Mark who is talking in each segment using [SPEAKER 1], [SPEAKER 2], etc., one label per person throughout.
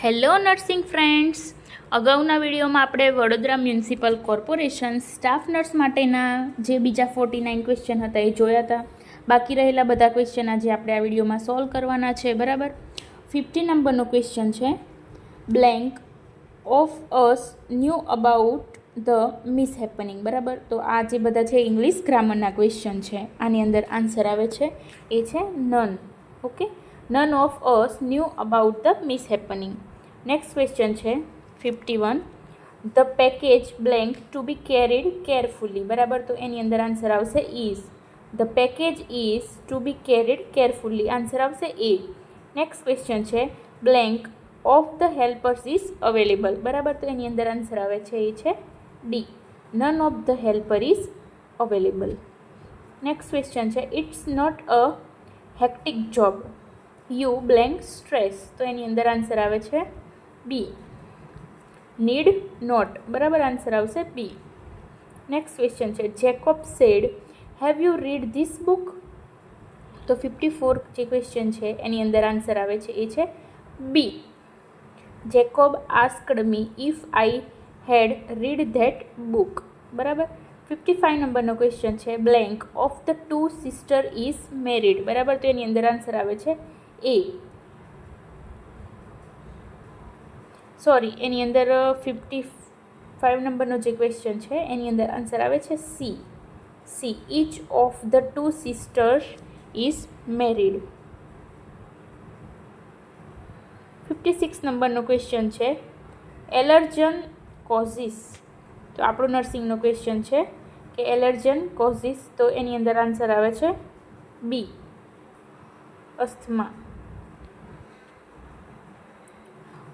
[SPEAKER 1] Hello nursing friends, અગાઉના વિડીયોમાં આપણે Vadodara municipal corporation staff nurse માટેના જે બીજા 49 ક્વેશ્ચન હતા એ જોયા હતા. બાકી રહેલા બધા ક્વેશ્ચન આજે આપણે આ વિડીયોમાં સોલ્વ કરવાના છે. બરાબર. 50 નંબરનો ક્વેશ્ચન છે, blank of us knew about the mishappening. બરાબર. તો આ જે બધા છે ઇંગ્લિશ ગ્રામરના ક્વેશ્ચન છે. આની અંદર આન્સર આવે છે એ છે none. Okay, none of us knew about the mishappening. Next question છે 51, the package blank to be carried carefully. બરાબર. તો એની અંદર આન્સર આવશે is. The package is to be carried carefully. Answer આવશે એ. નેક્સ્ટ ક્વેશ્ચન છે blank of the helpers is available. બરાબર. તો એની અંદર આન્સર આવે છે એ છે D. None of the helper is available. Next question છે it's not a hectic job you blank stress. તો એની અંદર આન્સર આવે છે બી. Need not. બરાબર. આન્સર આવશે બી. નેક્સ્ટ ક્વેશ્ચન છે Jacob said have you read this book. તો 54 જે ક્વેશ્ચન છે એની અંદર આન્સર આવે છે એ છે B. Jacob asked me if I had read that book. બરાબર. 55 નંબરનો ક્વેશ્ચન છે blank of the two sister is married. બરાબર. તો એની અંદર આન્સર આવે છે એ. સોરી, એની અંદર 55 નંબરનો જે ક્વેશ્ચન છે એની અંદર આન્સર આવે છે C. C. Each of the two sisters is married. 56 નંબરનો ક્વેશ્ચન છે એલર્જન કોઝિસ. તો આપણો નર્સિંગનો ક્વેશ્ચન છે કે એલર્જન કોઝિસ. તો એની અંદર આન્સર આવે છે બી. Asthma.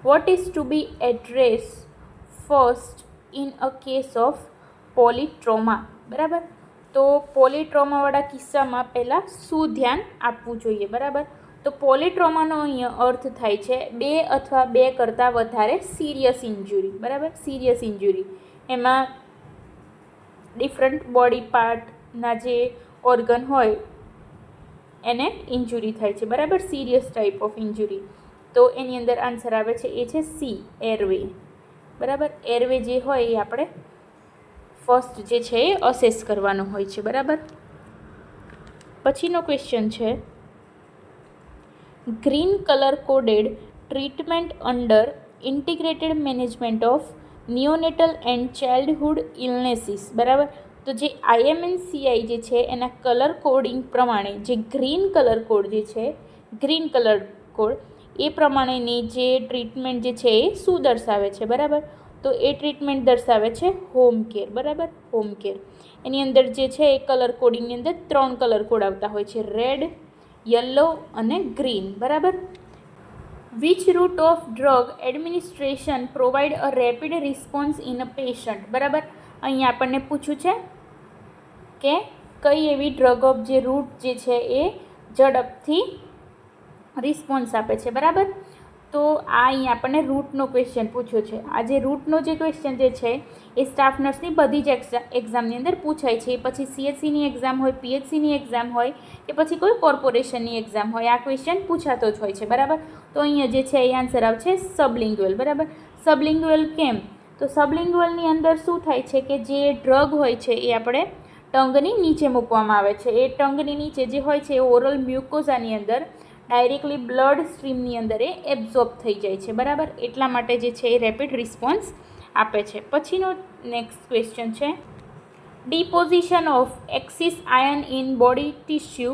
[SPEAKER 1] What is to be addressed first in a case of polytrauma? બરાબર. તો પોલીટ્રોમાવાળા કિસ્સામાં પહેલાં શું ધ્યાન આપવું જોઈએ? બરાબર. તો પોલીટ્રોમાનો અહીંયા અર્થ થાય છે 2 અથવા 2 કરતાં વધારે સિરિયસ ઇન્જુરી. બરાબર. સિરિયસ ઇન્જુરી એમાં ડિફરન્ટ બોડી પાર્ટના જે ઓર્ગન હોય એને ઇન્જુરી થાય છે. બરાબર. Serious type of ઇન્જુરી. તો એની અંદર આન્સર આવે છે એ છે સી, એરવે. બરાબર. એરવે જે હોય એ આપણે ફર્સ્ટ જે છે એ અસેસ કરવાનો હોય છે. બરાબર. પછીનો ક્વેશ્ચન છે green colour coded treatment under integrated management of neonatal and childhood illnesses. બરાબર. તો જે IMNCI જે છે એના કલર કોડિંગ પ્રમાણે જે ગ્રીન કલર કોડ જે છે, ગ્રીન કલર કોડ એ પ્રમાણેની જે ટ્રીટમેન્ટ જે છે એ શું દર્શાવે છે? બરાબર. તો એ ટ્રીટમેન્ટ દર્શાવે છે હોમ કેર. બરાબર. Home care. એની અંદર જે છે એ કલર કોડિંગની અંદર 3 કલર કોડ આવતા હોય છે, રેડ, યલો અને ગ્રીન. બરાબર. Which root of drug administration provide a rapid response in a patient. બરાબર. અહીંયા આપણને પૂછ્યું છે કે કઈ એવી ડ્રગ ઓફ જે રૂટ જે છે એ ઝડપથી રિસ્પોન્સ આપે છે. બરાબર. તો આ અહીંયા આપણને રૂટનો ક્વેશ્ચન પૂછ્યો છે. આ જે રૂટનો જે ક્વેશ્ચન જે છે એ સ્ટાફ નર્સની બધી જ એક્ઝામની અંદર પૂછાય છે. પછી CSCની એક્ઝામ હોય, PHCની એક્ઝામ હોય કે પછી કોઈ કોર્પોરેશનની એક્ઝામ હોય, આ ક્વેશ્ચન પૂછાતો જ હોય છે. બરાબર. તો અહીંયા જે છે એ આન્સર આવશે સબલિંગ્યુઅલ. બરાબર. સબલિંગ્યુઅલ કેમ? તો સબલિંગ્યુઅલની અંદર શું થાય છે કે જે ડ્રગ હોય છે એ આપણે ટંગની નીચે મૂકવામાં આવે છે. એ ટંગની નીચે જે હોય છે એ ઓરલ મ્યુકોઝાની અંદર ડાયરેક્ટલી બ્લડ સ્ટ્રીમની અંદર એ એબ્ઝોર્બ થઈ જાય છે. બરાબર. એટલા માટે જે છે એ રેપિડ રિસ્પોન્સ આપે છે. પછીનો નેક્સ્ટ ક્વેશ્ચન છે deposition of excess ion in body tissue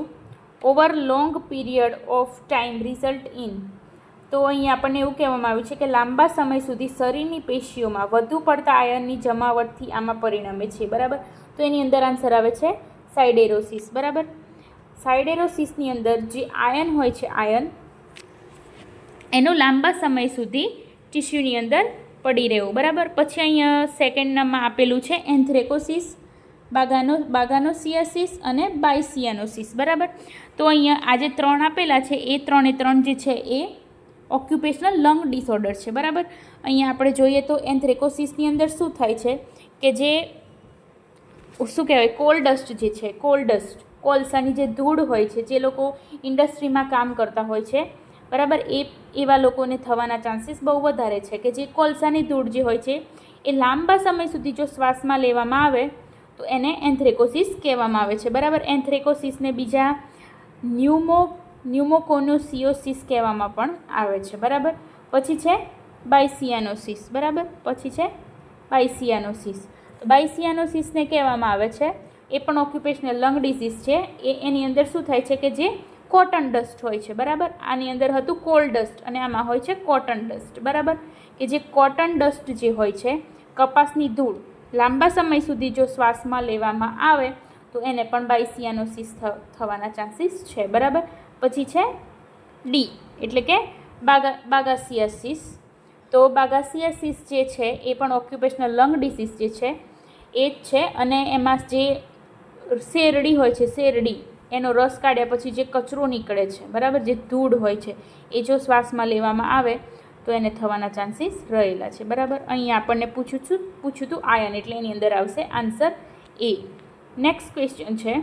[SPEAKER 1] over long period of time result in. તો અહીં આપણને એવું કહેવામાં આવ્યું છે કે લાંબા સમય સુધી શરીરની પેશીઓમાં વધુ પડતા આયનની જમાવટથી આમાં પરિણમે છે. બરાબર. તો એની અંદર આન્સર આવે છે સાઇડેરોસિસ. બરાબર. સાઇડેરોસિસની અંદર જે આયન હોય છે, આયન એનો લાંબા સમય સુધી ટિશ્યુની અંદર પડી રહેવું. બરાબર. પછી અહીંયા સેકન્ડમાં આપેલું છે એન્થ્રેકોસિસ, બાગાનોસિયાસિસ અને બાયસિયાનોસિસ. બરાબર. તો અહીંયા આ જે 3 આપેલા છે એ 3 જે છે એ ઓક્યુપેશનલ લંગ ડિસઓર્ડર છે. બરાબર. અહીંયા આપણે જોઈએ તો એન્થ્રેકોસિસની અંદર શું થાય છે કે જે શું કહેવાય કોલ ડસ્ટ જે છે, કોલસાની જે ધૂળ હોય છે, જે લોકો ઇન્ડસ્ટ્રીમાં કામ કરતા હોય છે બરાબર, એવા લોકોને થવાના ચાન્સીસ બહુ વધારે છે કે જે કોલસાની ધૂળ જે હોય છે એ લાંબા સમય સુધી જો શ્વાસમાં લેવામાં આવે તો એને એન્થ્રેકોસિસ કહેવામાં આવે છે. બરાબર, એન્થ્રેકોસિસને બીજા ન્યુમોકોનોસિયોસિસ કહેવામાં પણ આવે છે. બરાબર, પછી છે બાયસિયાનોસિસ. બરાબર, પછી છે બાયસિયાનોસિસ. તો બાયસિયાનોસિસને કહેવામાં આવે છે, એ પણ ઓક્યુપેશનલ લંગ ડિઝીઝ છે. એની અંદર શું થાય છે કે જે કોટન ડસ્ટ હોય છે. બરાબર, આની અંદર હતું કોલ ડસ્ટ અને આમાં હોય છે કોટન ડસ્ટ. બરાબર, કે જે કોટન ડસ્ટ જે હોય છે, કપાસની ધૂળ લાંબા સમય સુધી જો શ્વાસમાં લેવામાં આવે તો એને પણ બાયસિયાનોસિસ થવાના ચાન્સીસ છે. બરાબર, પછી છે ડી એટલે કે બાગાસિયાસિસ. તો બાગાસિયાસિસ જે છે એ પણ ઓક્યુપેશનલ લંગ ડિસીઝ જે છે એ જ છે, અને એમાં જે શેરડી હોય છે, શેરડી એનો રસ કાઢ્યા પછી જે કચરો નીકળે છે, બરાબર, જે ધૂળ હોય છે એ જો શ્વાસમાં લેવામાં આવે તો એને થવાના ચાન્સીસ રહેલા છે. બરાબર, અહીંયા આપણને પૂછ્યું હતું આયન, એટલે એની અંદર આવશે આન્સર એ. નેક્સ્ટ ક્વેશ્ચન છે,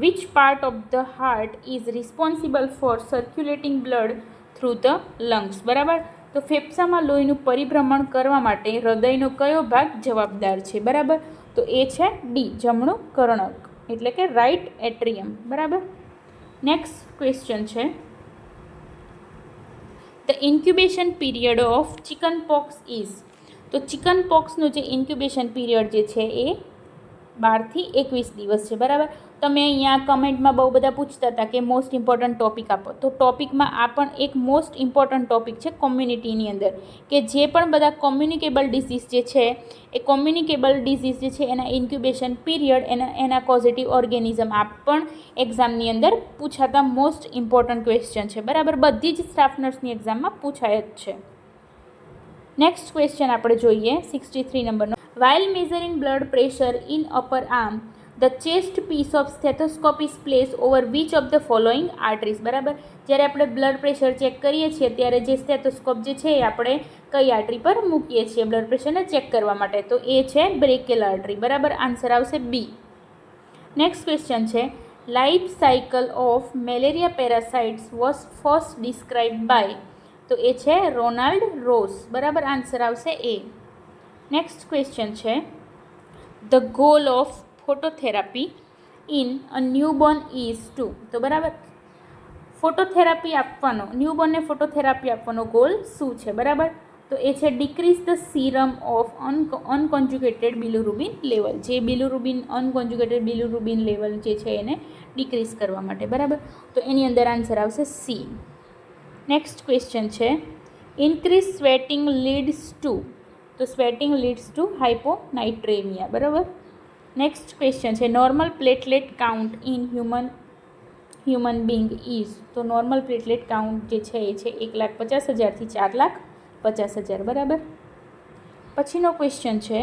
[SPEAKER 1] which part of the heart is responsible four circulating blood through the lungs. બરાબર, તો ફેફસામાં લોહીનું પરિભ્રમણ કરવા માટે હૃદયનો કયો ભાગ જવાબદાર છે? બરાબર, તો એ છે ડી, જમણું કર્ણક એટલે કે રાઇટ એટ્રિયમ. બરાબર, નેક્સ્ટ ક્વેશ્ચન છે, the incubation period of chicken POX is. તો ચિકન પોક્સનું જે ઇન્ક્યુબેશન પીરિયડ જે છે એ 12 થી 21 દિવસ છે. બરાબર, તમે અહીંયા કમેન્ટમાં બહુ બધા પૂછતા હતા કે મોસ્ટ ઇમ્પોર્ટન્ટ ટોપિક આપો, તો ટોપિકમાં આ પણ એક મોસ્ટ ઇમ્પોર્ટન્ટ ટોપિક છે કોમ્યુનિટીની અંદર, કે જે પણ બધા કોમ્યુનિકેબલ ડિસીઝ જે છે એ કોમ્યુનિકેબલ ડિસીઝ જે છે એના ઇન્ક્યુબેશન પીરિયડ, એના પોઝિટિવ ઓર્ગેનિઝમ આ પણ એક્ઝામની અંદર પૂછાતા મોસ્ટ ઇમ્પોર્ટન્ટ ક્વેશ્ચન છે. બરાબર, બધી જ સ્ટાફ નર્સની એક્ઝામમાં પૂછાય જ છે. નેક્સ્ટ ક્વેશ્ચન આપણે જોઈએ 63 નંબરનો. While measuring blood pressure in upper arm, the chest piece of stethoscope is placed over which of the following arteries. બરાબર, જ્યારે આપણે બ્લડ પ્રેશર ચેક કરીએ છીએ ત્યારે જે સ્ટેથોસ્કોપ જે છે એ આપણે કઈ આર્ટરી પર મૂકીએ છીએ બ્લડ પ્રેશરને ચેક કરવા માટે? તો એ છે બ્રેકેલ આર્ટરી. બરાબર, આન્સર આવશે બી. નેક્સ્ટ ક્વેશ્ચન છે, life cycle of malaria parasites was first described by. તો એ છે રોનાલ્ડ રોસ. બરાબર, આન્સર આવશે એ. નેક્સ્ટ ક્વેશ્ચન છે, the goal of phototherapy in a newborn is to. તો બરાબર, ફોટોથેરાપી આપવાનો, ન્યૂબોર્નને ફોટોથેરાપી આપવાનો ગોલ શું છે? બરાબર, તો એ છે decrease the serum of unconjugated bilirubin level. જે અનકોન્જ્યુગેટેડ બિલિરુબિન લેવલ જે છે એને ડિક્રીઝ કરવા માટે. બરાબર, તો એની અંદર આન્સર આવશે સી. નેક્સ્ટ ક્વેશ્ચન છે, ઇન્ક્રીઝ સ્વેટિંગ લીડ્સ ટુ. તો સ્વેટિંગ લીડ્સ ટુ હાઇપોનાઇટ્રેમિયા. બરાબર, નેક્સ્ટ ક્વેશ્ચન છે, normal platelet count in human being is. તો નોર્મલ પ્લેટલેટ કાઉન્ટ જે છે એ છે 1,50,000 થી 4,50,000. બરાબર, પછીનો ક્વેશ્ચન છે,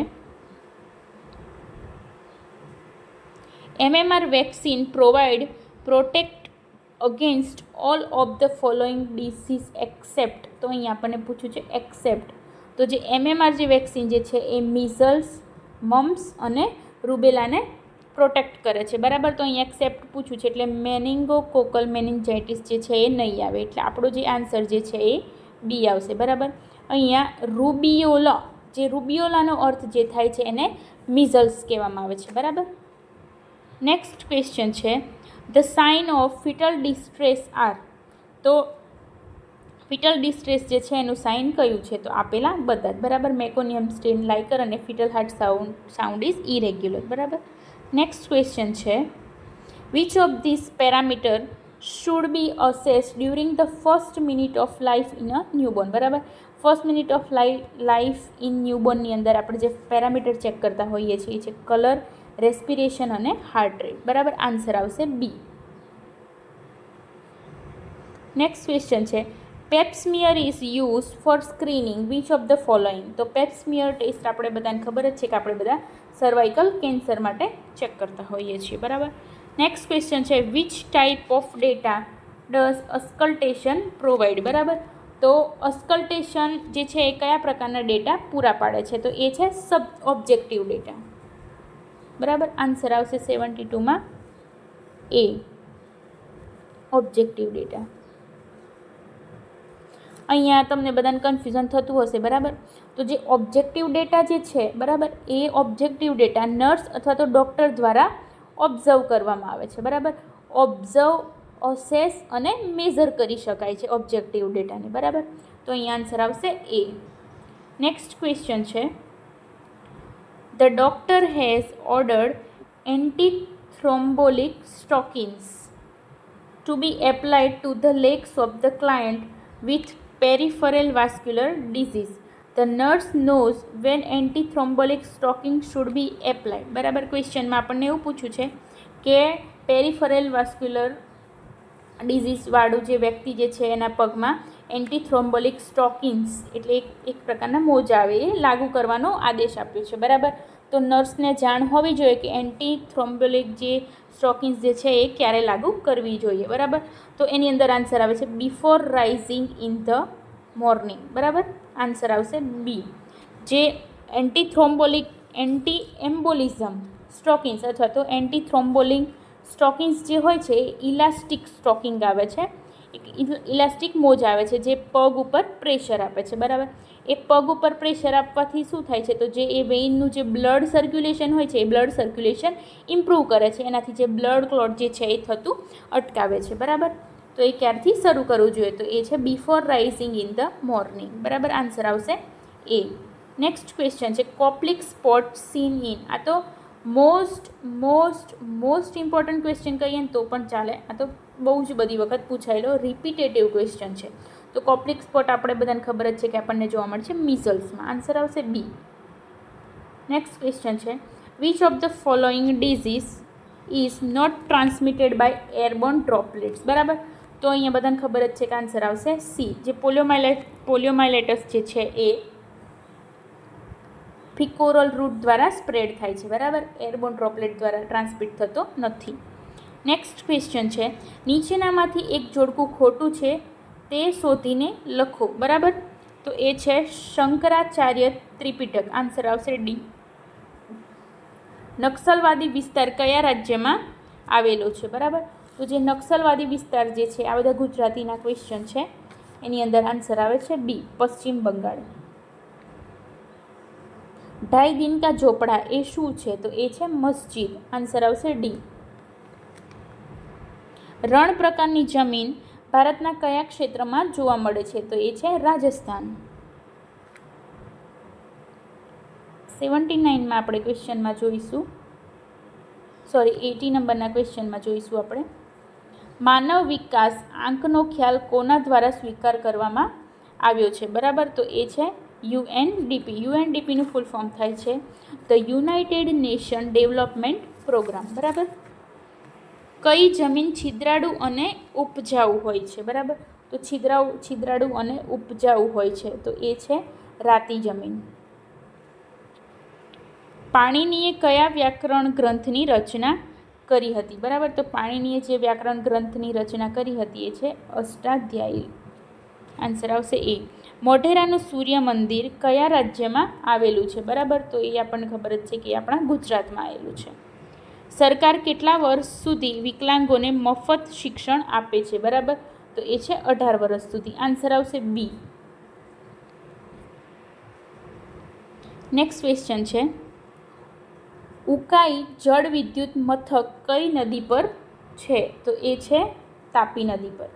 [SPEAKER 1] MMR vaccine protect against all of the following disease accept. તો અહીં આપણને પૂછ્યું છે એક્સેપ્ટ. તો જે MMR જે વેક્સિન જે છે એ મિઝલ્સ, મમ્સ અને રૂબેલાને પ્રોટેક્ટ કરે છે. બરાબર, તો અહીં એક્સેપ્ટ પૂછ્યું છે એટલે મેનિંગોકોકલ મેનિન્જાઇટિસ જે છે એ નહીં આવે, એટલે આપણો જે આન્સર જે છે એ બી આવશે. બરાબર, અહીંયા રૂબિયોલાનો અર્થ જે થાય છે એને મિઝલ્સ કહેવામાં આવે છે. બરાબર, નેક્સ્ટ ક્વેશ્ચન છે, the sign of fetal distress are. તો ફિટલ ડિસ્ટ્રેસ જે છે એનું સાઇન કયું છે? તો આપેલા બધા જ. બરાબર, મેકોનિયમ સ્ટેન લાઇકર અને fetal heart sound is irregular. બરાબર, નેક્સ્ટ ક્વેશ્ચન છે, which of this parameter should be assessed during the first minute of life in a newborn. બરાબર, first minute of life in ન્યૂબોર્નની અંદર આપણે જે પેરામીટર ચેક કરતા હોઈએ છીએ એ છે કલર, રેસ્પિરેશન અને હાર્ટ રેટ. બરાબર, આન્સર આવશે બી. નેક્સ્ટ ક્વેશ્ચન છે, પેપ્સમિયર is use for screening which of the following. તો પેપ્સમિયર ટેસ્ટ આપણે બધાને ખબર જ છે કે આપણે બધા સર્વાઇકલ કેન્સર માટે ચેક કરતા હોઈએ છીએ. બરાબર, નેક્સ્ટ ક્વેશ્ચન છે, which type of data does auscultation provide. બરાબર, તો અસ્કલ્ટેશન જે છે એ કયા પ્રકારના ડેટા પૂરા પાડે છે? તો એ છે સબ ઓબ્જેક્ટિવ ડેટા. બરાબર, આન્સર આવશે 72માં એ, ઓબ્જેક્ટિવ ડેટા. અહીંયા તમને બધાને કન્ફ્યુઝન થતું હશે, બરાબર. તો જે ઓબ્જેક્ટિવ ડેટા જે છે, બરાબર, એ ઓબ્જેક્ટિવ ડેટા નર્સ અથવા તો ડૉક્ટર દ્વારા ઓબ્ઝર્વ કરવામાં આવે છે, બરાબર. ઓબ્ઝર્વ, અસેસ અને મેઝર કરી શકાય છે ઓબ્જેક્ટિવ ડેટાને, બરાબર. તો અહીંયા આન્સર આવશે એ. નેક્સ્ટ ક્વેશ્ચન છે, the doctor has ordered anti thrombolic stockings to be applied to the legs of the client with peripheral vascular disease. The nurse knows when anti-thrombotic stocking should be applied. બરાબર. ક્વેશ્ચનમાં આપણને એવું પૂછ્યું છે કે peripheral vascular ડિઝીઝવાળું જે વ્યક્તિ જે છે એના પગમાં એન્ટીથ્રોમ્બોલિક સ્ટોકિન્સ એટલે એક પ્રકારના મોજા આવે એ લાગુ કરવાનો આદેશ આપ્યો છે, બરાબર. તો નર્સને જાણ હોવી જોઈએ કે એન્ટીથ્રોમ્બોલિક જે સ્ટોકિન્સ જે છે એ ક્યારે લાગુ કરવી જોઈએ, બરાબર. તો એની અંદર આન્સર આવે છે before rising in the morning, બરાબર. આન્સર આવશે બી. જે એન્ટી એમ્બોલિઝમ સ્ટોકિન્સ અથવા તો એન્ટીથ્રોમ્બોલિક સ્ટોકિન્સ જે હોય છે એ ઇલાસ્ટિક સ્ટોકિંગ આવે છે, ઇલાસ્ટિક મોજ આવે છે જે પગ ઉપર પ્રેશર આપે છે, બરાબર. એ પગ ઉપર પ્રેશર આપવાથી શું થાય છે, તો જે એ વેઇનનું જે બ્લડ સર્ક્યુલેશન હોય છે એ બ્લડ સર્ક્યુલેશન ઇમ્પ્રૂવ કરે છે, એનાથી જે બ્લડ ક્લોટ જે છે એ થતું અટકાવે છે, બરાબર. તો એ ક્યારથી શરૂ કરવું જોઈએ, તો એ છે before rising in the morning, બરાબર. આન્સર આવશે એ. નેક્સ્ટ ક્વેશ્ચન છે, કોપ્લિક સ્પોટ સીન ઇન. આ તો મોસ્ટ ઇમ્પોર્ટન્ટ ક્વેશ્ચન કહીએ ને તો પણ ચાલે, આ તો બહુ જ બધી વખત પૂછાયેલો રિપીટેટિવ ક્વેશ્ચન છે. તો કોપ્લિક સ્પોટ આપણે બધાને ખબર જ છે કે આપણને જોવા મળે છે મિઝલ્સમાં. આન્સર આવશે બી. નેક્સ્ટ ક્વેશ્ચન છે, which of the following disease is not transmitted by airborne droplets, બરાબર. તો અહીંયા બધાને ખબર જ છે કે આન્સર આવશે સી. જે પોલિયોમાઇલેટસ જે છે એ ફિકોરલ રૂટ દ્વારા સ્પ્રેડ થાય છે, બરાબર. એરબોર્ન ડ્રોપલેટ દ્વારા ટ્રાન્સમિટ થતો નથી. નેક્સ્ટ ક્વેશ્ચન છે, નીચેનામાંથી એક જોડકું ખોટું છે તે શોધીને લખો, બરાબર. તો એ છે શંકરાચાર્ય ત્રિપિટક. આન્સર આવશે ડી. નક્સલવાદી વિસ્તાર કયા રાજ્યમાં આવેલો છે, બરાબર. તો જે નક્સલવાદી વિસ્તાર જે છે આ બધા ગુજરાતીના ક્વેશ્ચન છે, એની અંદર આન્સર આવે છે બી, પશ્ચિમ બંગાળ. ઢાઈ દિન કા ઝોપડા એ શું છે, તો એ છે મસ્જિદ. આન્સર આવશે ડી. રણ પ્રકારની જમીન ભારતના કયા ક્ષેત્રમાં જોવા મળે છે, તો એ છે રાજસ્થાન. 79માં આપણે ક્વેશ્ચનમાં જોઈશું, 80 નંબરના ક્વેશ્ચનમાં જોઈશું આપણે. માનવ વિકાસ આંકનો ખ્યાલ કોના દ્વારા સ્વીકાર કરવામાં આવ્યો છે, બરાબર. તો એ છે યુએનડીપી. યુએનડીપીનું ફૂલ ફોર્મ થાય છે the United Nation Development Programme, બરાબર. કઈ જમીન છિદ્રાળુ અને ઉપજાઉ હોય છે, બરાબર. તો છિદ્રાળુ અને ઉપજાઉ હોય છે, તો એ છે રાતી જમીન. પાણીનીએ કયા વ્યાકરણ ગ્રંથની રચના કરી હતી, બરાબર. તો પાણીનીએ જે વ્યાકરણ ગ્રંથની રચના કરી હતી એ છે અષ્ટાધ્યાયી. આન્સર આવશે એ. મોઢેરાનું સૂર્ય મંદિર કયા રાજ્યમાં આવેલું છે, બરાબર. તો એ આપણને ખબર જ છે કે એ આપણા ગુજરાતમાં આવેલું છે. સરકાર કેટલા વર્ષ સુધી વિકલાંગોને મફત શિક્ષણ આપે છે, બરાબર. તો એ છે 18 વર્ષ સુધી. આન્સર આવશે બી. નેક્સ્ટ ક્વેશ્ચન છે, ઉકાઈ જળ વિદ્યુત મથક કઈ નદી પર છે, તો એ છે તાપી નદી પર.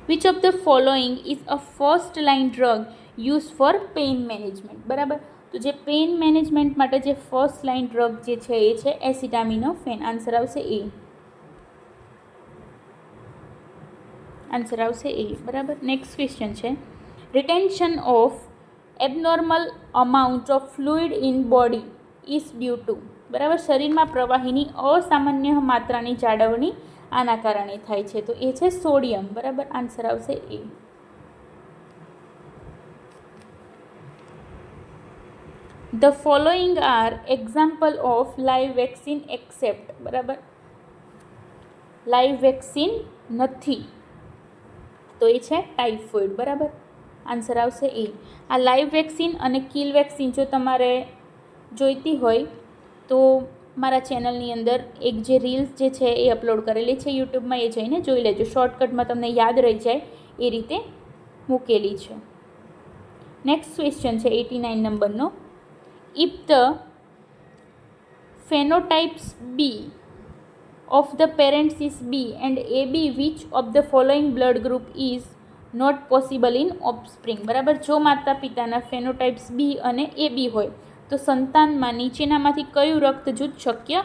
[SPEAKER 1] Which of the following is a first line drug use for pain management, બરાબર. તો જે પેઇન મેનેજમેન્ટ માટે જે ફર્સ્ટ લાઇન ડ્રગ જે છે એ છે એસિટામિનોફેન. આન્સર આવશે એ. આન્સર આવશે એ, બરાબર. નેક્સ્ટ ક્વેશ્ચન છે, retention of abnormal amount of fluid in body is due to, બરાબર. શરીરમાં પ્રવાહીની અસામાન્ય માત્રાની જાળવણી આના કારણે થાય છે, તો એ છે સોડિયમ, બરાબર. આન્સર આવશે A. The following are example of live vaccine except, બરાબર. લાઈવ વેક્સિન નથી, તો એ છે ટાઇફોઇડ, બરાબર. આન્સર આવશે એ. આ લાઈવ વેક્સિન અને કિલ વેક્સિન જો તમારે જોઈતી હોય તો મારા ચેનલની અંદર એક જે રીલ્સ જે છે એ અપલોડ કરેલી છે યુટ્યુબમાં, એ જઈને જોઈ લેજો. શોર્ટકટમાં તમને યાદ રહી જાય એ રીતે મૂકેલી છે. નેક્સ્ટ ક્વેશ્ચન છે 89 નંબરનો. If the phenotypes B of the parents is B and AB, which of the following blood group is not possible in offspring? બરાબર, જો માતા પિતાના ફેનોટાઇપ્સ B અને AB હોય તો સંતાનમાં નીચેનામાંથી કયું રક્ત જૂથ શક્ય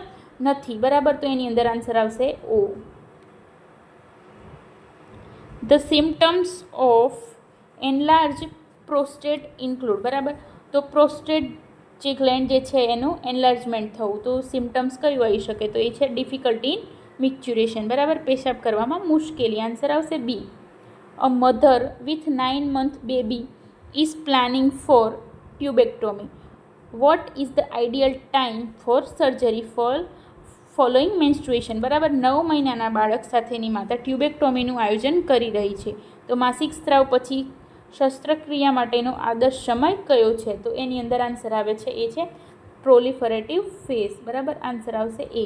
[SPEAKER 1] નથી? બરાબર, તો એની અંદર આન્સર આવશે O. The symptoms of enlarged prostate include. બરાબર, તો પ્રોસ્ટેટ જે ગ્લેન્ડ જે છે એનું એનલાર્જમેન્ટ થવું, તો સિમ્ટમ્સ કયું આવી શકે? તો એ છે ડિફિકલ્ટી ઇન મિક્ચ્યુરેશન. બરાબર, પેશાબ કરવામાં મુશ્કેલી. આન્સર આવશે B. A mother with 9 month baby is planning for tubectomy. What is the ideal time for surgery following menstruation? બરાબર, 9 મહિનાના બાળક સાથેની માતા ટ્યુબેક્ટોમીનું આયોજન કરી રહી છે, તો માસિક સ્ત્રાવ પછી શસ્ત્રક્રિયા માટેનો આદર્શ સમય કયો છે? તો એની અંદર આન્સર આવે છે એ છે પ્રોલિફરેટિવ ફેઝ. બરાબર, આન્સર આવશે A.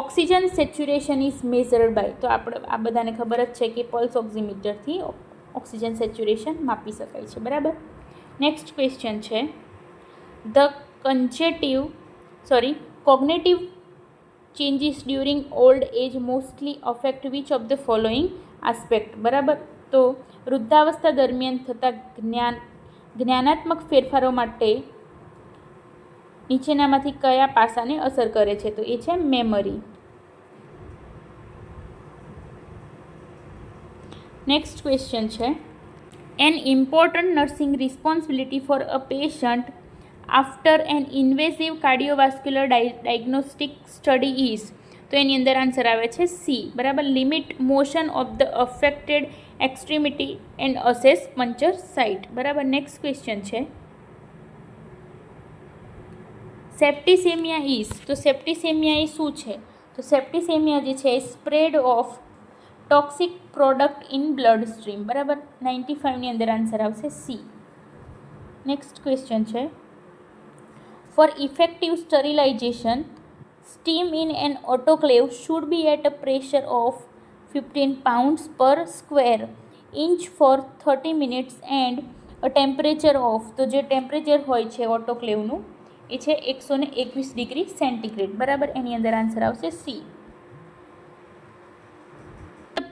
[SPEAKER 1] Oxygen saturation is measured by. તો આપણે આ બધાને ખબર જ છે કે પલ્સ ઓક્સિમીટરથી ઓક્સિજન સેચ્યુરેશન માપી શકાય છે. બરાબર, નેક્સ્ટ ક્વેશ્ચન છે the cognitive changes during old age mostly affect which of the following aspect? બરાબર, તો વૃદ્ધાવસ્થા દરમિયાન થતા જ્ઞાનાત્મક ફેરફારો માટે નીચેનામાંથી કયા પાસાને અસર કરે છે? તો એ છે મેમરી. નેક્સ્ટ ક્વેશ્ચન છે an important nursing responsibility for a patient after an invasive cardiovascular diagnostic study is. તો એની અંદર આન્સર આવે છે સી. બરાબર, limit motion of the affected extremity and assess puncture site. બરાબર, નેક્સ્ટ ક્વેશ્ચન છે septicemia is. તો સેપ્ટિસેમિયા એ શું છે? તો સેપ્ટિસેમિયા જે છે એ spread of toxic product in blood stream. બરાબર, 95ની અંદર આન્સર આવશે સી. નેક્સ્ટ ક્વેશ્ચન છે for effective sterilization steam in an autoclave should be at a pressure of 15 pounds per square inch for 30 minutes and a temperature of. તો જે temperature હોય છે ઓટોક્લેવનું એ છે 121 ડિગ્રી સેન્ટીગ્રેડ. બરાબર, એની અંદર આન્સર આવશે C.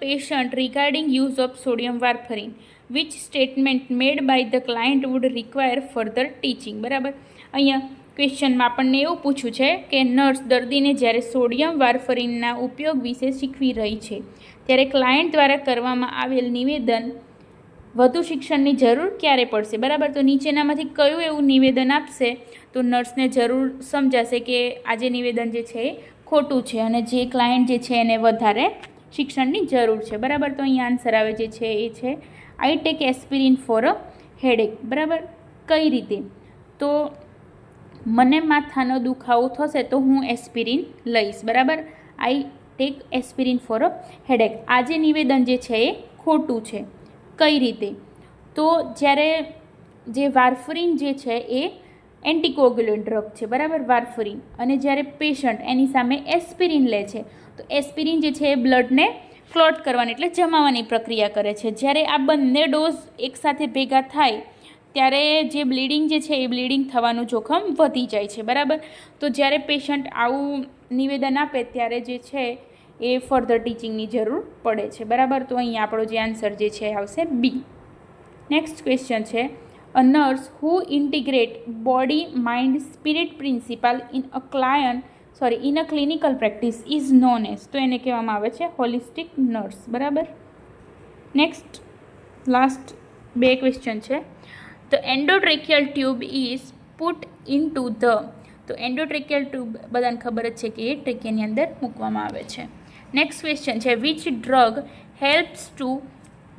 [SPEAKER 1] Patient regarding use of sodium warfarin which statement made by the client would require further teaching? બરાબર, અહીંયા ક્વેશ્ચનમાં આપણને એવું પૂછ્યું છે કે નર્સ દર્દીને જ્યારે સોડિયમ વાર્ફરીનના ઉપયોગ વિશે શીખવી રહી છે ત્યારે ક્લાયન્ટ દ્વારા કરવામાં આવેલ નિવેદન વધુ શિક્ષણની જરૂર ક્યારે પડશે? બરાબર, તો નીચેનામાંથી કયું એવું નિવેદન આપશે તો નર્સને જરૂર સમજાશે કે આ જે નિવેદન જે છે એ ખોટું છે અને જે ક્લાયન્ટ જે છે એને વધારે શિક્ષણની જરૂર છે? બરાબર, તો અહીંયા આન્સર આવે જે છે એ છે I take aspirin for a headache. બરાબર, કઈ રીતે? તો મને માથાનો દુખાવો થશે તો હું એસ્પિરિન લઈશ. બરાબર, I take aspirin for a headache. આ જે નિવેદન જે છે એ ખોટું છે. કઈ રીતે? તો જ્યારે જે વાર્ફરીન જે છે એ એન્ટીકોગ્યુલન્ટ ડ્રગ છે. બરાબર, વાર્ફરીન, અને જ્યારે પેશન્ટ એની સામે એસ્પિરિન લે છે તો એસ્પિરિન જે છે એ બ્લડને ક્લોટ કરવાની એટલે જમાવવાની પ્રક્રિયા કરે છે. જ્યારે આ બંને ડોઝ એકસાથે ભેગા થાય ત્યારે જે બ્લીડિંગ જે છે એ બ્લીડિંગ થવાનું જોખમ વધી જાય છે. બરાબર, તો જ્યારે પેશન્ટ આવું નિવેદન આપે ત્યારે જે છે એ ફર્ધર ટીચિંગની જરૂર પડે છે. બરાબર, તો અહીંયા આપણો જે આન્સર જે છે આવશે બી. નેક્સ્ટ ક્વેશ્ચન છે a nurse who integrate body mind spirit principle in a clinical practice is known as. તો એને કહેવામાં આવે છે હોલિસ્ટિક નર્સ. બરાબર, નેક્સ્ટ લાસ્ટ બે ક્વેશ્ચન છે the endotracheal tube is put in to the. તો એન્ડોટ્રેકિયલ ટ્યુબ બધાને ખબર જ છે કે એ ટ્રેકિયાની અંદર મૂકવામાં આવે છે. નેક્સ્ટ ક્વેશ્ચન છે which drug helps to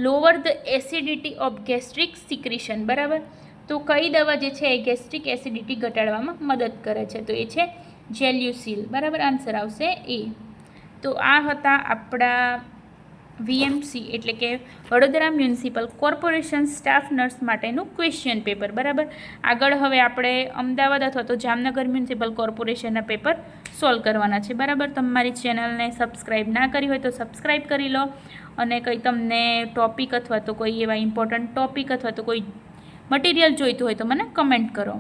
[SPEAKER 1] lower the acidity of gastric secretion? બરાબર, તો કઈ દવા જે છે એ ગેસ્ટ્રિક એસિડિટી ઘટાડવામાં મદદ કરે છે? તો એ છે જેલ્યુસિલ. બરાબર, આન્સર આવશે એ. તો આ હતા આપણા વીએમસી એટલે કે Vadodara municipal corporation staff nurse માટેનું ક્વેશ્ચન પેપર. બરાબર. આગળ હવે આપણે અમદાવાદ અથવા તો જામનગર મ્યુનિસિપલ કોર્પોરેશનના પેપર સોલ્વ કરવાના છે. બરાબર. તમારી ચેનલને સબસ્ક્રાઈબ ના કરી હોય તો સબસ્ક્રાઈબ કરી લો, અને કંઈ તમને ટૉપિક અથવા તો કોઈ એવા ઇમ્પોર્ટન્ટ ટૉપિક અથવા તો કોઈ મટીરિયલ જોઈતું હોય તો મને કમેન્ટ કરો.